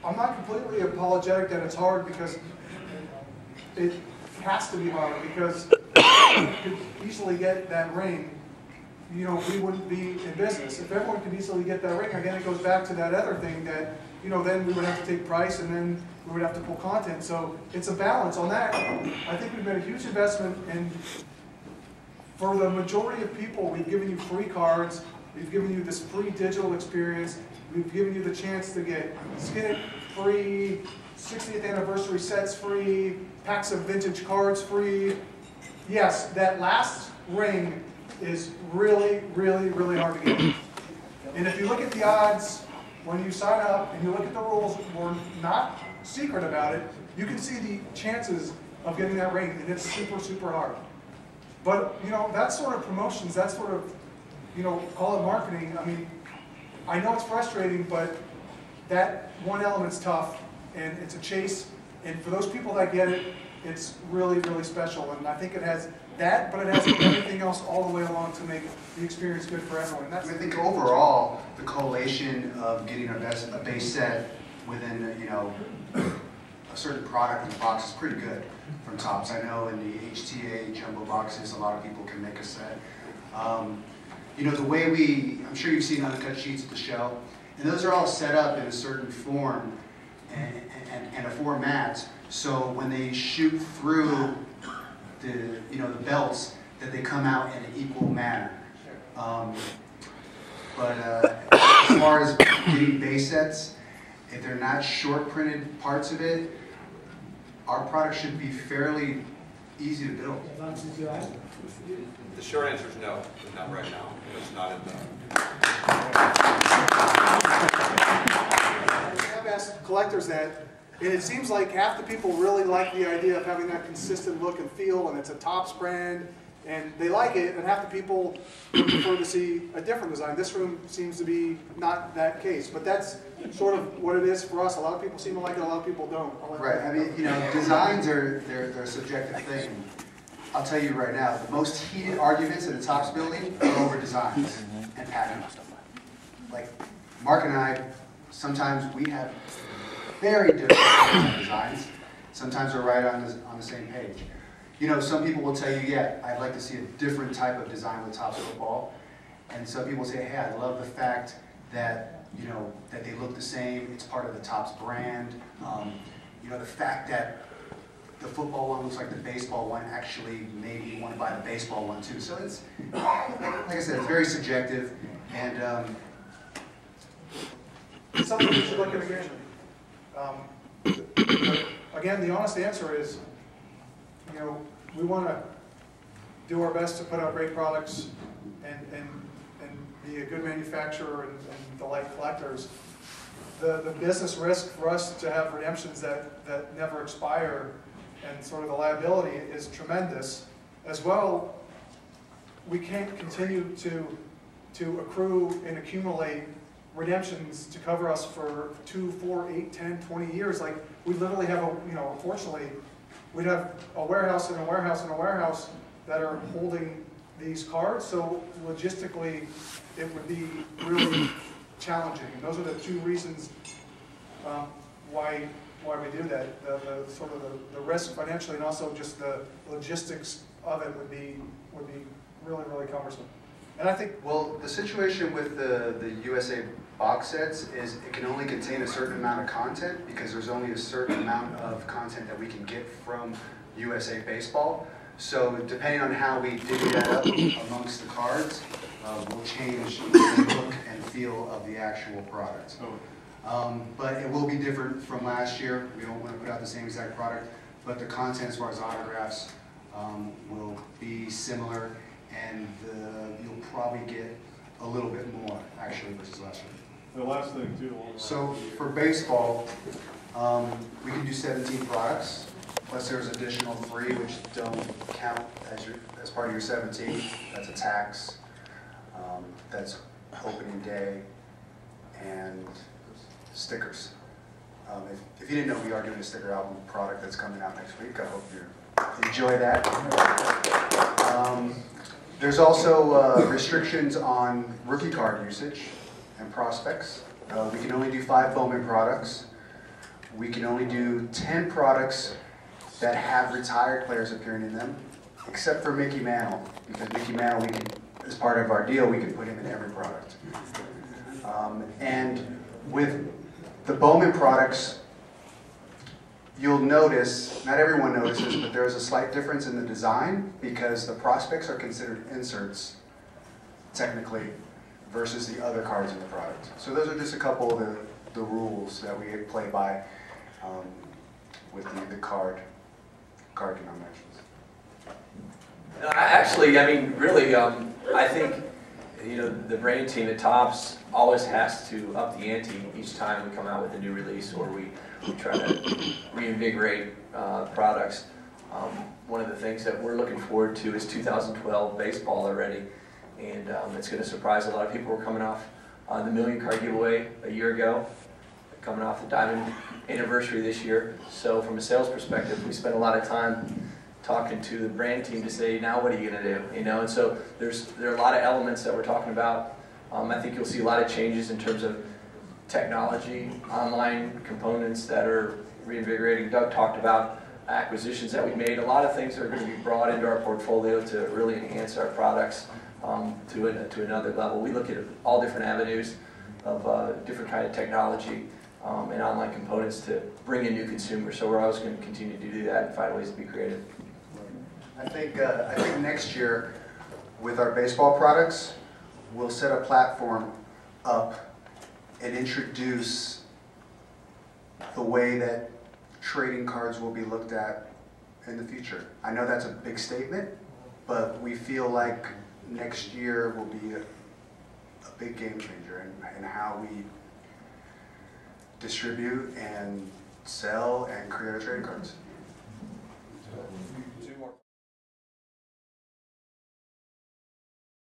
I'm not completely apologetic that it's hard, because it has to be hard, because if you could easily get that ring, you know, we wouldn't be in business. If everyone could easily get that ring, again, it goes back to that other thing that, you know, then we would have to take price, and then we would have to pull content. So it's a balance on that. I think we've made a huge investment, and for the majority of people, we've given you free cards, we've given you this free digital experience, we've given you the chance to get Skin It free, 60th anniversary sets free, packs of vintage cards free. Yes, that last ring is really, really, really hard to get. And if you look at the odds, when you sign up and you look at the rules, we're not secret about it, you can see the chances of getting that ring, and it's super, super hard. But, you know, that sort of promotions, that sort of, you know, call it marketing, I mean, I know it's frustrating, but that one element's tough, and it's a chase, and for those people that get it, it's really, really special. And I think it has that, but it has everything else all the way along to make the experience good for everyone. And that's, I think overall, the collation of getting a base set within, you know, a certain product in the box is pretty good from Topps. I know in the HTA jumbo boxes, a lot of people can make a set. You know, the way I'm sure you've seen uncut sheets at the show, and those are all set up in a certain form and a format, so when they shoot through the, you know, the belts, that they come out in an equal manner. As far as getting base sets, if they're not short printed parts of it, our product should be fairly easy to build. The short answer is no, but not right now. It's not in the... I have asked collectors that, and it seems like half the people really like the idea of having that consistent look and feel, and it's a Topps brand, and they like it, and half the people would prefer to see a different design. This room seems to be not that case, but that's sort of what it is for us. A lot of people seem to like it, a lot of people don't. Right, I mean, you know, designs they're a subjective thing. I'll tell you right now, the most heated arguments in the Topps building are over designs and packaging. Like, Mark and I, sometimes we have very different designs. Sometimes we're right on the same page. You know, some people will tell you, yeah, I'd like to see a different type of design with Topps football. And some people say, hey, I love the fact that, you know, that they look the same. It's part of the Topps brand. You know, the fact that the football one looks like the baseball one actually made me want to buy the baseball one too. So it's, like I said, it's very subjective, and it's something we should look at again. Again, the honest answer is, you know, we want to do our best to put out great products and be a good manufacturer and delight collectors. The business risk for us to have redemptions that never expire, and sort of the liability, is tremendous. As well, we can't continue to accrue and accumulate redemptions to cover us for 2, 4, 8, 10, 20 years. Like, we literally have a, you know, unfortunately, we'd have a warehouse and a warehouse and a warehouse that are holding these cards, so logistically it would be really challenging. And those are the two reasons why we do that. The sort of the risk financially, and also just the logistics of it would be really, really cumbersome. And I think, well, the situation with the USA box sets is it can only contain a certain amount of content, because there's only a certain amount of content that we can get from USA Baseball. So depending on how we divvy that up amongst the cards, will change the look and feel of the actual product. But it will be different from last year. We don't want to put out the same exact product, but the content as far as autographs will be similar, and you'll probably get a little bit more actually versus last year. The last thing too. So for baseball, we can do 17 products, plus there's additional 3 which don't count as part of your 17. That's a tax, that's opening day, and stickers. If you didn't know, we are doing a sticker album product that's coming out next week. I hope you enjoy that. There's also restrictions on rookie card usage and prospects. We can only do 5 Bowman products. we can only do 10 products that have retired players appearing in them, except for Mickey Mantle, because Mickey Mantle, we can, as part of our deal, we can put him in every product. And with the Bowman products, you'll notice, not everyone notices, but there is a slight difference in the design because the prospects are considered inserts, technically, versus the other cards in the product. So those are just a couple of the rules that we play by with the card denominations. Actually, I mean, really, I think, you know, the brain team at Topps always has to up the ante each time we come out with a new release or we try to reinvigorate products. One of the things that we're looking forward to is 2012 baseball already, and it's going to surprise a lot of people. We're coming off the $1 million card giveaway a year ago, coming off the Diamond anniversary this year. So from a sales perspective, we spent a lot of time talking to the brand team to say, now what are you going to do? You know, and so there are a lot of elements that we're talking about. I think you'll see a lot of changes in terms of technology, online components that are reinvigorating. Doug talked about acquisitions that we've made. A lot of things that are going to be brought into our portfolio to really enhance our products to another level. We look at all different avenues of different kind of technology and online components to bring in new consumers. So we're always going to continue to do that and find ways to be creative. I think next year, with our baseball products, we'll set a platform up and introduce the way that trading cards will be looked at in the future. I know that's a big statement, but we feel like next year will be a big game changer in how we distribute and sell and create our trading cards.